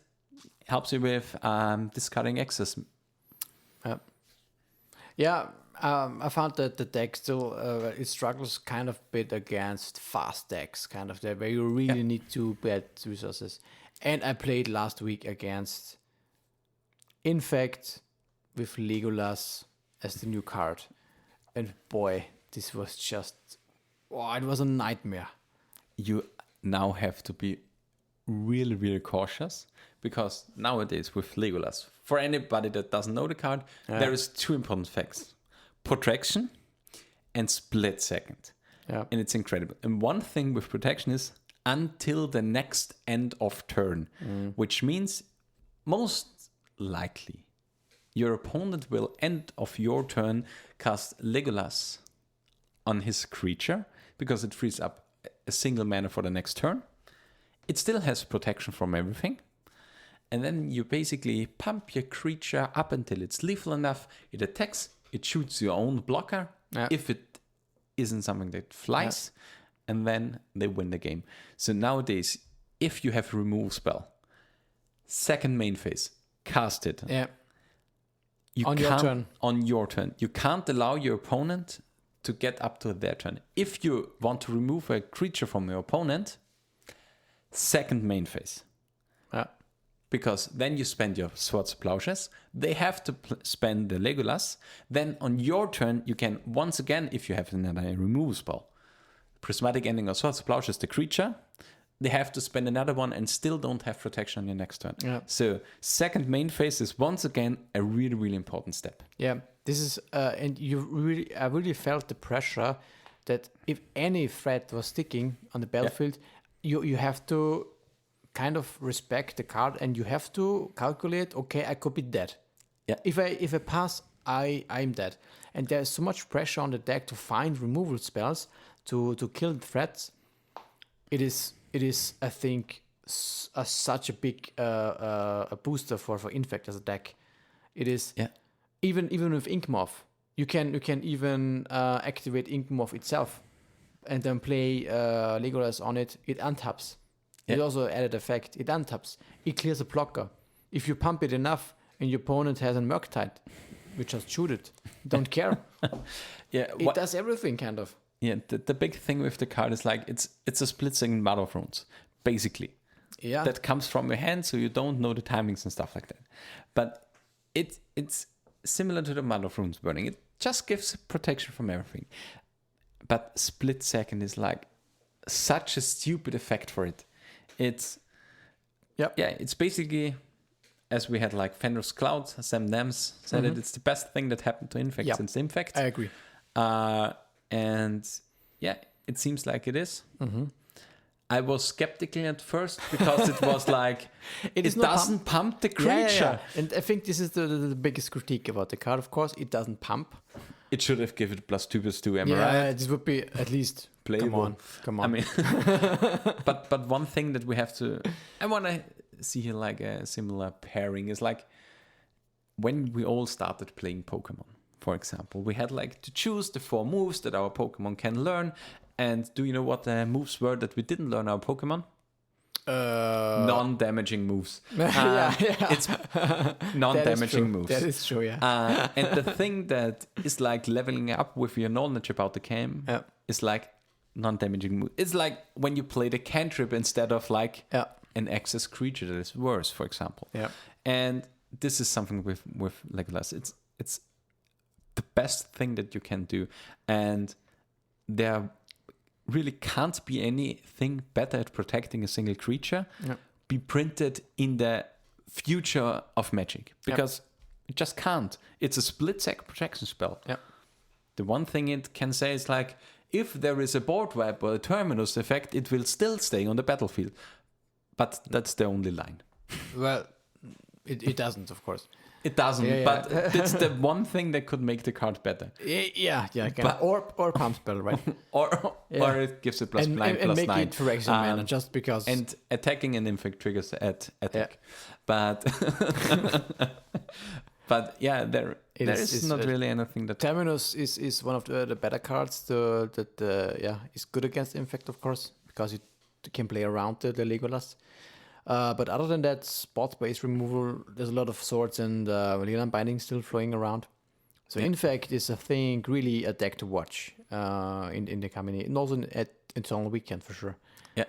helps you with discarding excess. I found that the deck still it struggles kind of bit against fast decks, kind of that where you really need to bet resources. And I played last week against Infect with Legolas as the new card, and boy, this was just it was a nightmare. You now have to be really, really cautious because nowadays with Legolas, for anybody that doesn't know the card, there is two important facts: protection and split second. And it's incredible. And one thing with protection is until the next end of turn, which means most likely your opponent will end of your turn cast Legolas on his creature because it frees up a single mana for the next turn. It still has protection from everything. And then you basically pump your creature up until it's lethal enough. It attacks, it shoots your own blocker if it isn't something that flies. And then they win the game. So nowadays, if you have a removal spell, second main phase, cast it. On your turn. On your turn. You can't allow your opponent to get up to their turn. If you want to remove a creature from your opponent, second main phase. Because then you spend your Swords of Plowshares. They have to spend the Legolas. Then on your turn, you can once again, if you have another removal spell, Prismatic Ending or Swords of Plowshares, the creature, they have to spend another one and still don't have protection on your next turn. So second main phase is once again a really, really important step. This is and I really felt the pressure that if any threat was sticking on the battlefield, you have to kind of respect the card and you have to calculate, okay, I could be dead. If I pass, I'm dead. And there's so much pressure on the deck to find removal spells to kill the threats. It is I think such a big a booster for Infect as a deck. It is even with Inkmoth, you can even activate Inkmoth itself and then play Legolas on it. It untaps. It also added effect. It untaps. It clears a blocker. If you pump it enough and your opponent has a Murktide, you just shoot it. Don't care. It does everything kind of. The big thing with the card is like it's a split second Mother of Runes, basically. That comes from your hand, so you don't know the timings and stuff like that. But it's similar to the Mother of Runes burning. It just gives protection from everything. But split second is like such a stupid effect for it. It's basically, as we had like Fenris Cloud, Sam Nems said it's the best thing that happened to Infect since Infect. I agree. And it seems like it is. I was skeptical at first because it was like it doesn't pump the creature. And I think this is the biggest critique about the card. Of course, it doesn't pump. It should have given +2/+2. Am I right? This would be at least playable. Come on. I mean, but one thing that we have to, I want to see here like a similar pairing is like when we all started playing Pokemon. For example, we had like to choose the 4 moves that our Pokemon can learn. And do you know what the moves were that we didn't learn our Pokemon? Non-damaging moves. It's non-damaging moves. That is true, yeah. And the thing that is like leveling up with your knowledge about the game is like non-damaging moves. It's like when you play the cantrip instead of like an excess creature that is worse, for example. And this is something with Legolas. It's the best thing that you can do. And there really can't be anything better at protecting a single creature be printed in the future of Magic, because it just can't. It's a split second protection spell. The one thing it can say is like, if there is a board wipe or a terminus effect, it will still stay on the battlefield. But that's the only line. Well, it doesn't, of course. It doesn't, Yeah, but it's the one thing that could make the card better. Yeah. But- Or palm spell, right? Or it gives it plus and 9, plus make 9. it for extra mana just because. And attacking and infect triggers at attack. But but yeah, there is not really anything that... Terminus is one of the better cards that is good against infect, of course, because you can play around the Legolas. But other than that, spot space removal, there's a lot of swords and Leland Binding still flowing around. So infect is, I think, really a deck to watch in the coming, and also at Eternal Weekend for sure. Yeah,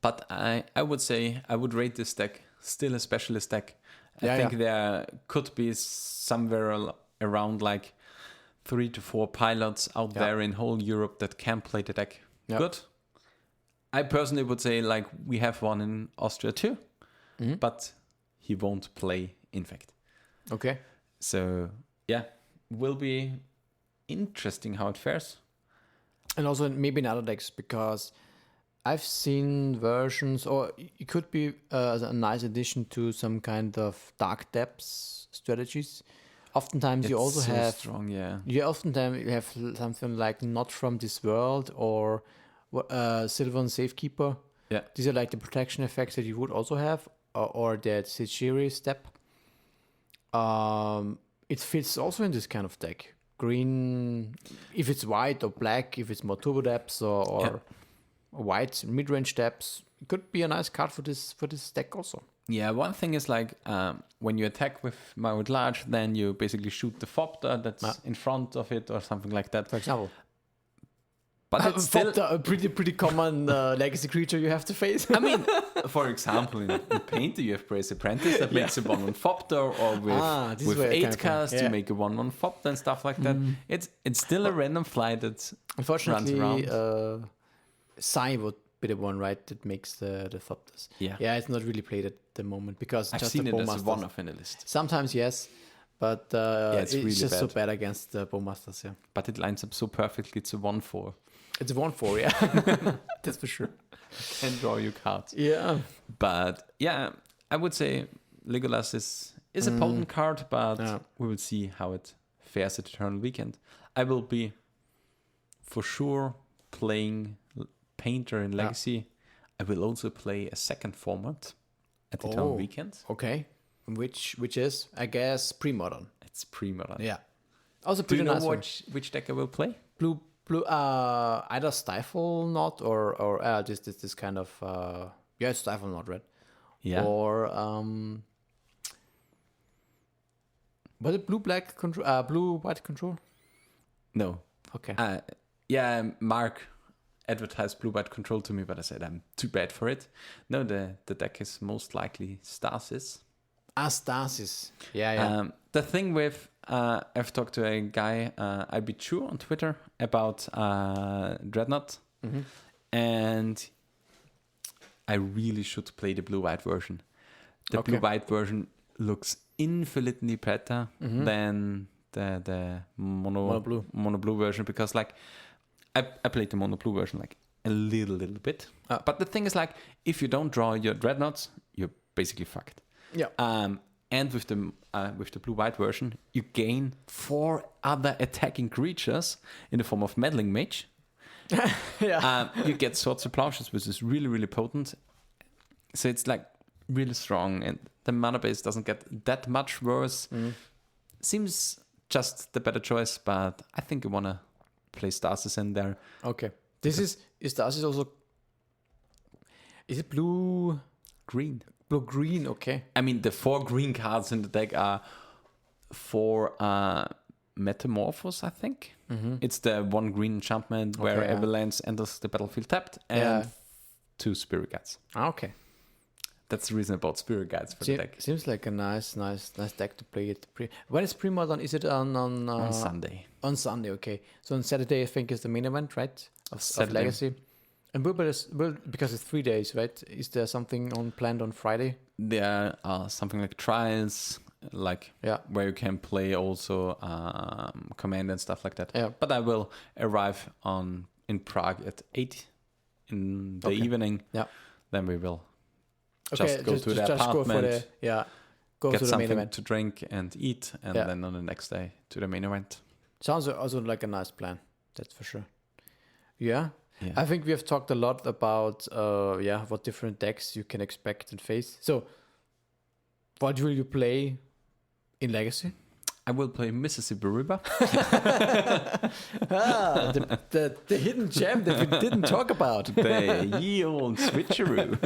but I would say I would rate this deck still a specialist deck. I think there could be somewhere around like 3 to 4 pilots out there in whole Europe that can play the deck good. I personally would say like we have one in Austria too, but he won't play infect. Okay. So yeah, will be interesting how it fares. And also maybe in other decks, because I've seen versions, or it could be a nice addition to some kind of dark depths strategies. Oftentimes you also have strong, yeah. You oftentimes you have something like Not From This World or Sylvan Safekeeper. Yeah. These are like the protection effects that you would also have, or that Sejiri step. It fits also in this kind of deck. Green, if it's white, or black, if it's more turbo depths, or white mid-range depths. It could be a nice card for this deck also. Yeah, one thing is like when you attack with Mount Large, then you basically shoot the Fopter that's in front of it or something like that. For example. But it's still a pretty common legacy creature you have to face. I mean, for example, in Painter you have Brace Apprentice that makes a 1/1 Fopter, or with 8 cast you make a 1/1 Fopter and stuff like that. It's still a random fly that unfortunately runs around. Sai would be the one, right, that makes the Fopters. Yeah, it's not really played at the moment because I've just seen the it as Bowmasters. one of in the list. Sometimes yes, but it's really just so bad. bad against the Bowmasters. Yeah, But it lines up so perfectly. It's a 1/4. it's a 1/4. Yeah, that's for sure. And draw your cards. Yeah, But yeah, I would say Legolas is a potent card, but we will see how it fares at Eternal Weekend. I will be for sure playing Painter in Legacy. I will also play a second format at Eternal Weekend. Okay, which is, I guess, pre-modern. It's pre-modern. Yeah, also Do pretty you know nice. which deck I will play? Blue, either Stifle Knot or this kind of it's Stifle Knot, right? Yeah. Or was it blue black control? Blue white control? No. Okay. Mark advertised blue white control to me, but I said I'm too bad for it. No, the deck is most likely Stasis. Stasis. Yeah. The thing with I've talked to a guy IB2 on Twitter about Dreadnought, and I really should play the blue white version. The blue white version looks infinitely better than the mono blue version, because like I played the mono blue version like a little bit, but the thing is like if you don't draw your Dreadnoughts, you're basically fucked. Yeah. And with the blue white version, you gain 4 other attacking creatures in the form of Meddling Mage. You get Swords of Plowshares, which is really, really potent. So it's like really strong, and the mana base doesn't get that much worse. Seems just the better choice, but I think I wanna play Stasis in there. Okay. Is Stasis also? Is it blue? Green. Blue green. Okay. I mean, the 4 green cards in the deck are 4 Metamorphos, I think. It's the 1 green enchantment where Avalanche enters the battlefield tapped, and 2 Spirit Guides. Okay. That's the reason about Spirit Guides for the deck. Seems like a nice deck to play it. When is pre-modern? Is it on Sunday? On Sunday, okay. So on Saturday, I think is the main event, right? Of Legacy. And because it's 3 days, right? Is there something planned on Friday? There are something like trials, like where you can play also command and stuff like that. Yeah. But I will arrive in Prague at 8 in the evening. Yeah. Then we will just go to the apartment. Go get to the main something event. to drink and eat, and then on the next day to the main event. Sounds also like a nice plan. That's for sure. Yeah. Yeah. I think we have talked a lot about what different decks you can expect and face. So, what will you play in Legacy? I will play Mississippi River. The hidden gem that we didn't talk about. The ye old switcheroo.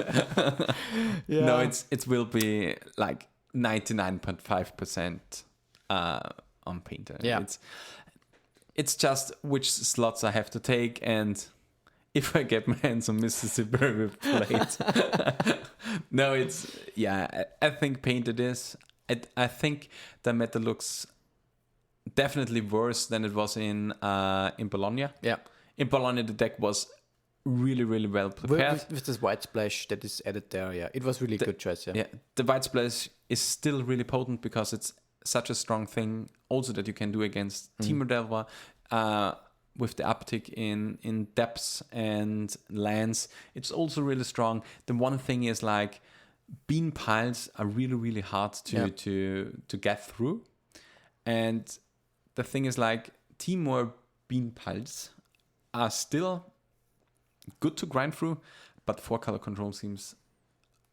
Yeah. No, it will be like 99.5% on Painter. Yeah. It's just which slots I have to take, and if I get my hands on Mississippi River played. No, I think Painted is. I think the meta looks definitely worse than it was in Bologna. Yeah. In Bologna, the deck was really, really well prepared. With this white splash that is added there, yeah. It was really a good choice, yeah. Yeah, the white splash is still really potent because it's such a strong thing also that you can do against Team Delva with the uptick in depths and lands. It's also really strong. The one thing is like bean piles are really, really hard to get through. And the thing is like Timor bean piles are still good to grind through, but 4-color control seems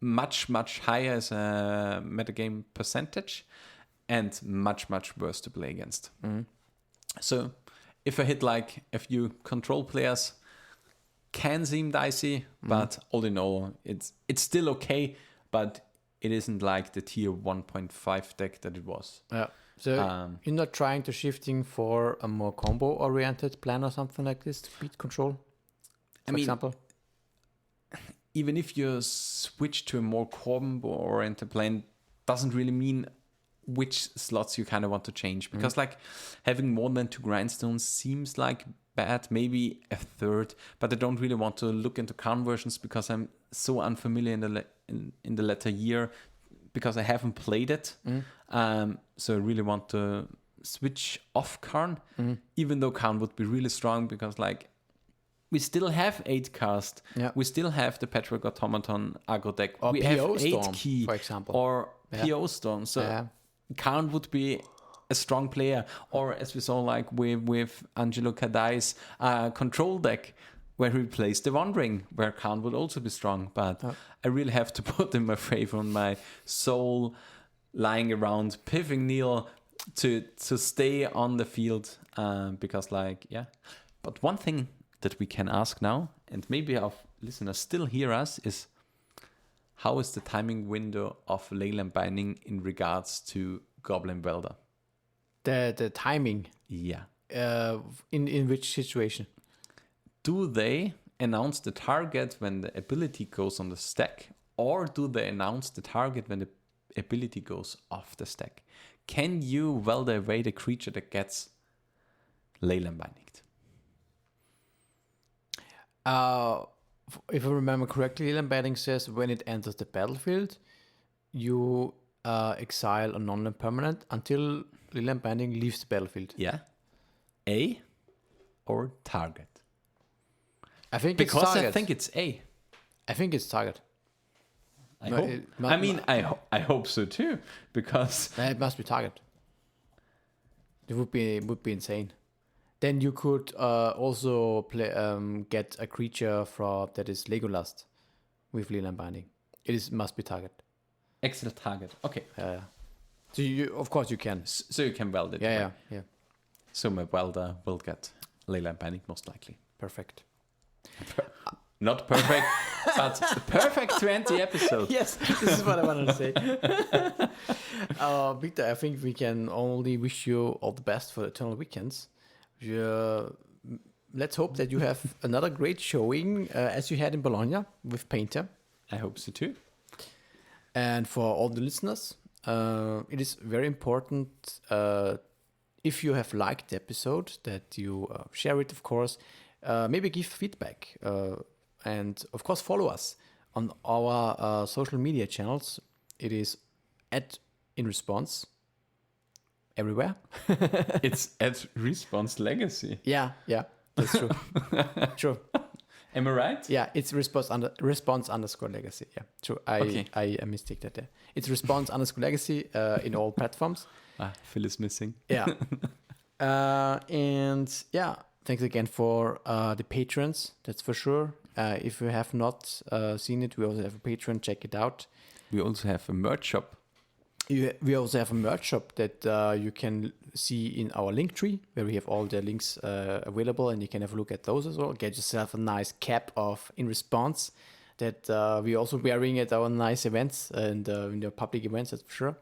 much, much higher as a metagame percentage and much, much worse to play against. So if I hit like a few control players, can seem dicey, but all in all, it's still okay, but it isn't like the tier 1.5 deck that it was. Yeah. So you're not trying to shifting for a more combo-oriented plan or something like this to beat control, for example? Even if you switch to a more combo-oriented plan, doesn't really mean which slots you kind of want to change. Because like having more than 2 grindstones seems like bad, maybe a third, but I don't really want to look into conversions because I'm so unfamiliar in the latter year because I haven't played it. So I really want to switch off Karn, even though Karn would be really strong because like we still have 8 cast. Yeah. We still have the Patchwork Automaton aggro deck. Or we PO have 8 Storm, key, for example. or PO Storm. So Karn would be a strong player. Or as we saw like with Angelo Cadai's control deck, where he plays the Wandering, where Karn would also be strong. But I really have to put in my favor on my soul lying around Piffing Neil to stay on the field. Because like, But one thing that we can ask now, and maybe our listeners still hear us, is how is the timing window of Leyland Binding in regards to Goblin Welder? The timing. Yeah. In which situation? Do they announce the target when the ability goes on the stack, or do they announce the target when the ability goes off the stack? Can you welder away the creature that gets Leyland Binding? If I remember correctly, Leyland Binding says when it enters the battlefield, you exile a non-land permanent until Leyland Binding leaves the battlefield. Yeah. A or target? I think Because it's target. I think it's A. I think it's target. I hope. I hope so too. Because It must be target. It would be insane. Then you could also play get a creature that is Legolas with Leyland Binding. Must be target. Excel target. Okay. So of course you can. So you can weld it. Yeah. So my welder will get Leyland Binding most likely. Perfect. Not perfect, but perfect 20 episodes. Yes, this is what I wanted to say. Victor, I think we can only wish you all the best for the Eternal Weekends. Let's hope that you have another great showing as you had in Bologna with Painter. I hope so too. And for all the listeners, it is very important if you have liked the episode that you share it, of course. Maybe give feedback. And of course, follow us on our social media channels. It is @InResponse everywhere. It's @Response Legacy. Yeah, that's true. True. Am I right? Yeah, it's response underscore legacy. Yeah, true. I mistake that there. It's response underscore legacy in all platforms. Phil is missing. Yeah. And yeah, thanks again for the patrons. That's for sure. If you have not seen it, we also have a Patreon. Check it out. We also have a merch shop. We also have a merch shop that you can see in our link tree, where we have all the links available, and you can have a look at those as well. Get yourself a nice cap of In Response that we're also wearing at our nice events and in the public events, that's for sure.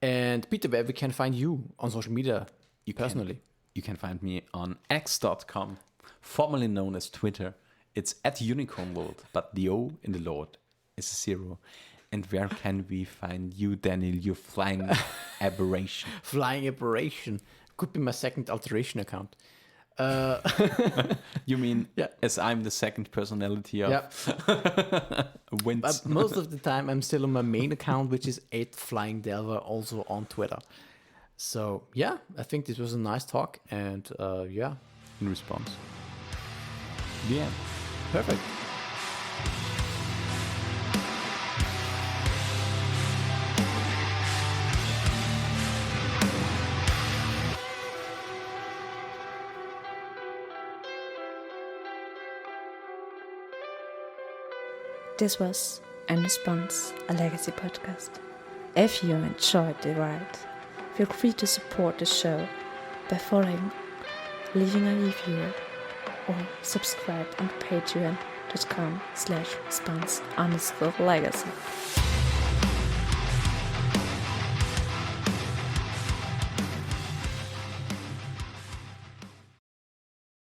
And Peter, where we can find you on social media personally? You can find me on x.com, formerly known as Twitter. It's at Unicorn World, but the O in the Lord is a 0. And where can we find you, Daniel, you flying aberration? Flying aberration. Could be my second alteration account. You mean as I'm the second personality of Wins? But most of the time I'm still on my main account, which is @FlyingDelver, also on Twitter. So yeah, I think this was a nice talk, and In Response. The end. Perfect. This was In Response, a Legacy podcast. If you enjoyed the ride, feel free to support the show by following, leaving a review, or subscribe on patreon.com/response_legacy.